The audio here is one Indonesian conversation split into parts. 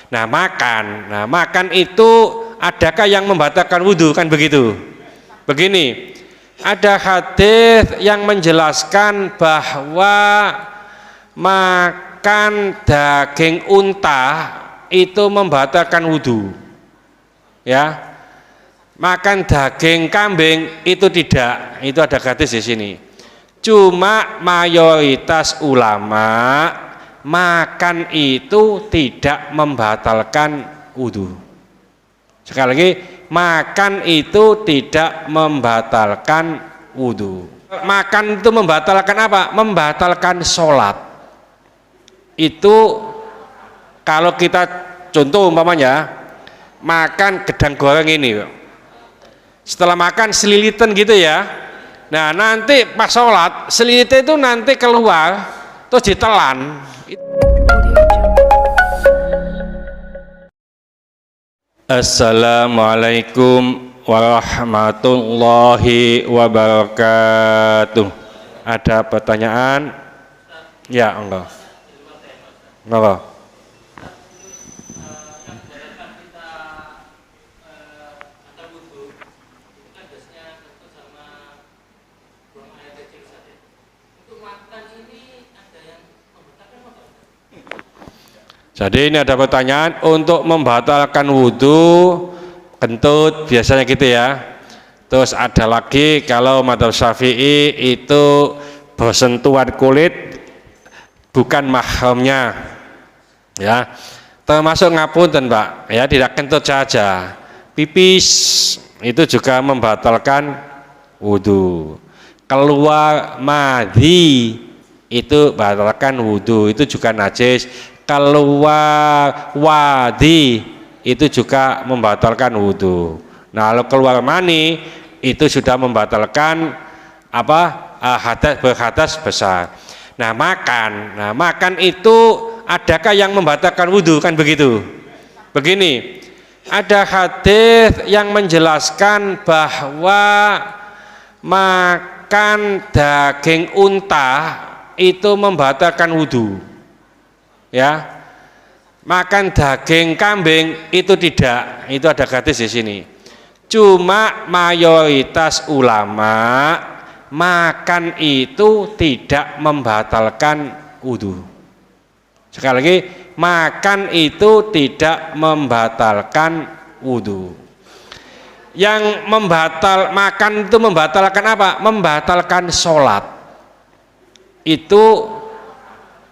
Nah makan itu adakah yang membatalkan wudhu, kan begitu? Begini, ada hadis yang menjelaskan bahwa makan daging unta itu membatalkan wudhu, ya. Makan daging kambing itu tidak, itu ada hadis di sini. Cuma mayoritas ulama makan itu tidak membatalkan wudhu. Sekali lagi, makan itu tidak membatalkan wudhu. Makan itu membatalkan apa? Membatalkan sholat. Itu kalau kita contoh umpamanya makan gedang goreng ini, setelah makan selilitan gitu ya. Nah nanti pas sholat selilitan itu nanti keluar terus ditelan. Assalamualaikum warahmatullahi wabarakatuh. Ada pertanyaan? Ya, enggak. Enggak. Jadi ini ada pertanyaan untuk membatalkan wudhu, kentut biasanya gitu ya. Terus ada lagi kalau madzhab Syafi'i itu bersentuhan kulit bukan mahramnya, ya. Termasuk ngapunten Pak, ya tidak kentut saja, pipis itu juga membatalkan wudhu. Keluar madhi itu membatalkan wudhu, itu juga najis. Keluar wadi itu juga membatalkan wudhu. Nah, kalau keluar mani itu sudah membatalkan apa? Berhadas besar. Nah makan itu adakah yang membatalkan wudhu, kan begitu? Begini, ada hadis yang menjelaskan bahwa makan daging unta itu membatalkan wudhu, ya. Makan daging kambing itu tidak, itu ada hadis di sini. Cuma mayoritas ulama makan itu tidak membatalkan wudhu. Sekali lagi, makan itu tidak membatalkan wudhu. Yang makan itu membatalkan apa? Membatalkan sholat. Itu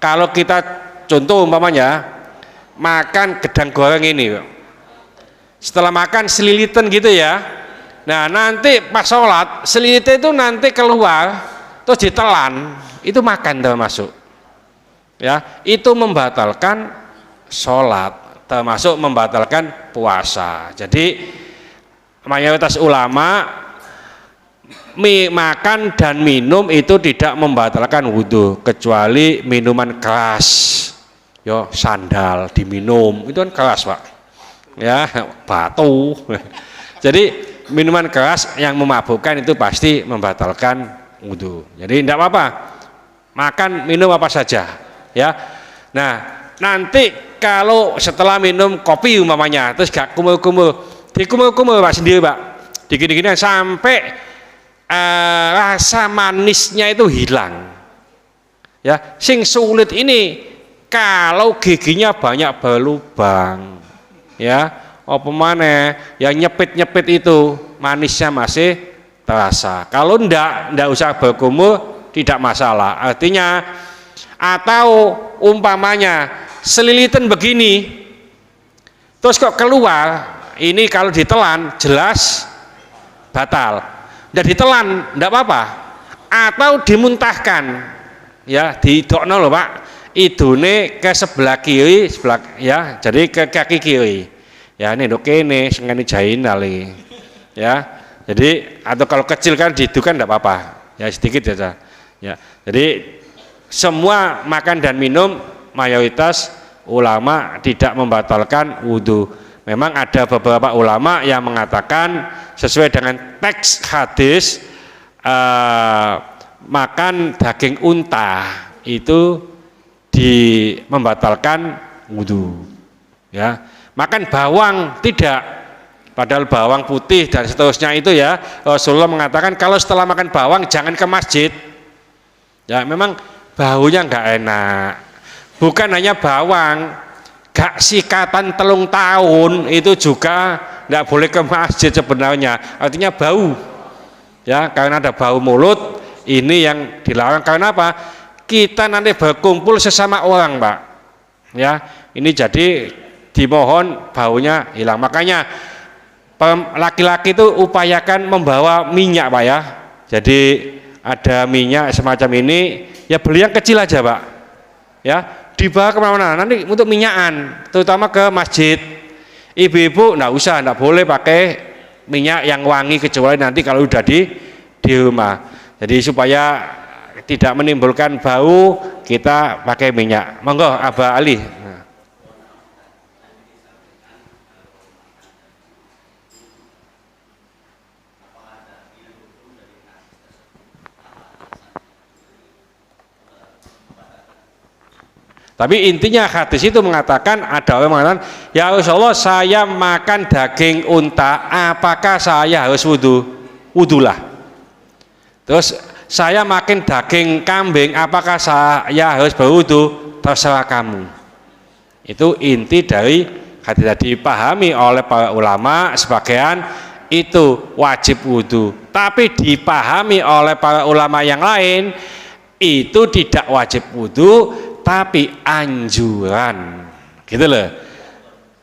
kalau kita contoh umpamanya makan gedang goreng ini, setelah makan selilitan gitu ya. Nah nanti pas sholat selilitan itu nanti keluar terus ditelan, itu makan termasuk, ya. Itu membatalkan sholat, termasuk membatalkan puasa. Jadi mayoritas ulama makan dan minum itu tidak membatalkan wudhu, kecuali minuman keras. Yo, sandal diminum itu kan keras Pak, ya, batu. Jadi minuman keras yang memabukkan itu pasti membatalkan wudhu. Jadi tidak apa-apa, makan minum apa saja, ya. Nah nanti kalau setelah minum kopi umpamanya terus gak kumul-kumul, dikumul-kumul Pak sendiri Pak, digini-gini sampai rasa manisnya itu hilang, ya. Sing sulit ini kalau giginya banyak berlubang, ya, apa mana yang nyepit-nyepit itu manisnya masih terasa. Kalau ndak usah berkumur, tidak masalah. Artinya, atau umpamanya selilitan begini terus kok keluar, ini kalau ditelan jelas batal. Ndak ditelan ndak apa-apa, atau dimuntahkan, ya, didokno loh Pak, idune ke sebelah kiri, ya, jadi ke kaki kiri, ya. Ini oke nih senggani jahin kali, ya. Jadi atau kalau kecil kan didu kan tidak apa-apa, ya, sedikit saja, ya. Jadi semua makan dan minum mayoritas ulama tidak membatalkan wudhu. Memang ada beberapa ulama yang mengatakan sesuai dengan teks hadis, makan daging unta itu membatalkan wudhu, Ya, makan bawang tidak, padahal bawang putih dan seterusnya itu ya, Rasulullah mengatakan kalau setelah makan bawang jangan ke masjid. Ya, memang baunya nggak enak. Bukan hanya bawang, gak sikatan 3 tahun itu juga nggak boleh ke masjid sebenarnya. Artinya bau. Ya, karena ada bau mulut, ini yang dilarang. Karena apa? Kita nanti berkumpul sesama orang, Pak. Ya, ini jadi dimohon baunya hilang. Makanya laki-laki itu upayakan membawa minyak, Pak ya. Jadi ada minyak semacam ini, ya beli yang kecil aja, Pak. Ya, dibawa kemana-mana nanti untuk minyakan, terutama ke masjid. Ibu-ibu nggak usah, nggak boleh pakai minyak yang wangi kecuali nanti kalau udah di rumah. Jadi supaya tidak menimbulkan bau, kita pakai minyak. Monggo Abah Ali. Tapi intinya hadis itu mengatakan, ada orang mengatakan, ya Rasulullah saya makan daging unta, apakah saya harus wudhu? Wudhulah. Terus saya makan daging kambing, apakah saya harus berwudhu? Terserah kamu. Itu inti dari hadis tadi, dipahami oleh para ulama sebagian itu wajib wudhu, tapi dipahami oleh para ulama yang lain itu tidak wajib wudhu, tapi anjuran, gitu loh.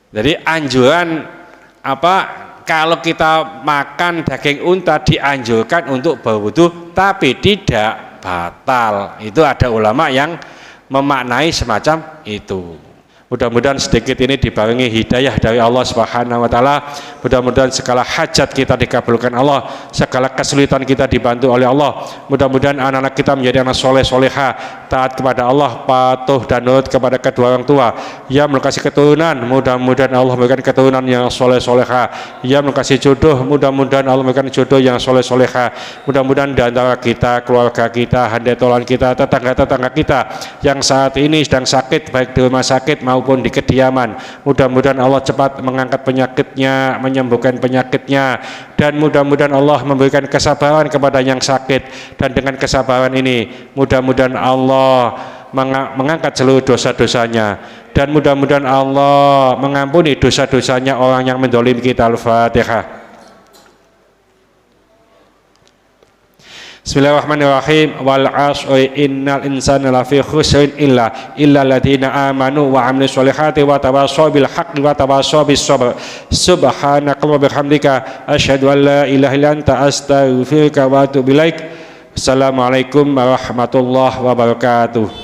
Jadi anjuran apa? Kalau kita makan daging unta dianjurkan untuk berwudu, tapi tidak batal. Itu ada ulama yang memaknai semacam itu. Mudah-mudahan sedikit ini dibarengi hidayah dari Allah Subhanahu wa taala. Mudah-mudahan segala hajat kita dikabulkan Allah, segala kesulitan kita dibantu oleh Allah. Mudah-mudahan anak-anak kita menjadi anak soleh soleha, taat kepada Allah, patuh dan nurut kepada kedua orang tua. Ya melukasi keturunan, mudah-mudahan Allah memberikan keturunan yang soleh soleha. Ya melukasi jodoh, mudah-mudahan Allah memberikan jodoh yang soleh soleha. Mudah-mudahan di antara kita, keluarga kita, handetolan kita, tetangga-tetangga kita yang saat ini sedang sakit, baik di rumah sakit maupun di kediaman, mudah-mudahan Allah cepat mengangkat penyakitnya, menyembuhkan penyakitnya, dan mudah-mudahan Allah memberikan kesabaran kepada yang sakit. Dan dengan kesabaran ini mudah-mudahan Allah mengangkat seluruh dosa-dosanya, dan mudah-mudahan Allah mengampuni dosa-dosanya orang yang mendolim kita. Al-Fatihah. Bismillahirrahmanirrahim. Wal 'asri innal insana lafi khusrin illa alladziina aamanu wa 'amilus sholihati wa tawassaw bil haqqi wa tawassaw bis sabr. Subhanaka wa bihamdika asyhadu an la ilaha illa anta astaghfiruka wa atubu ilaik. Assalamualaikum warahmatullahi wabarakatuh.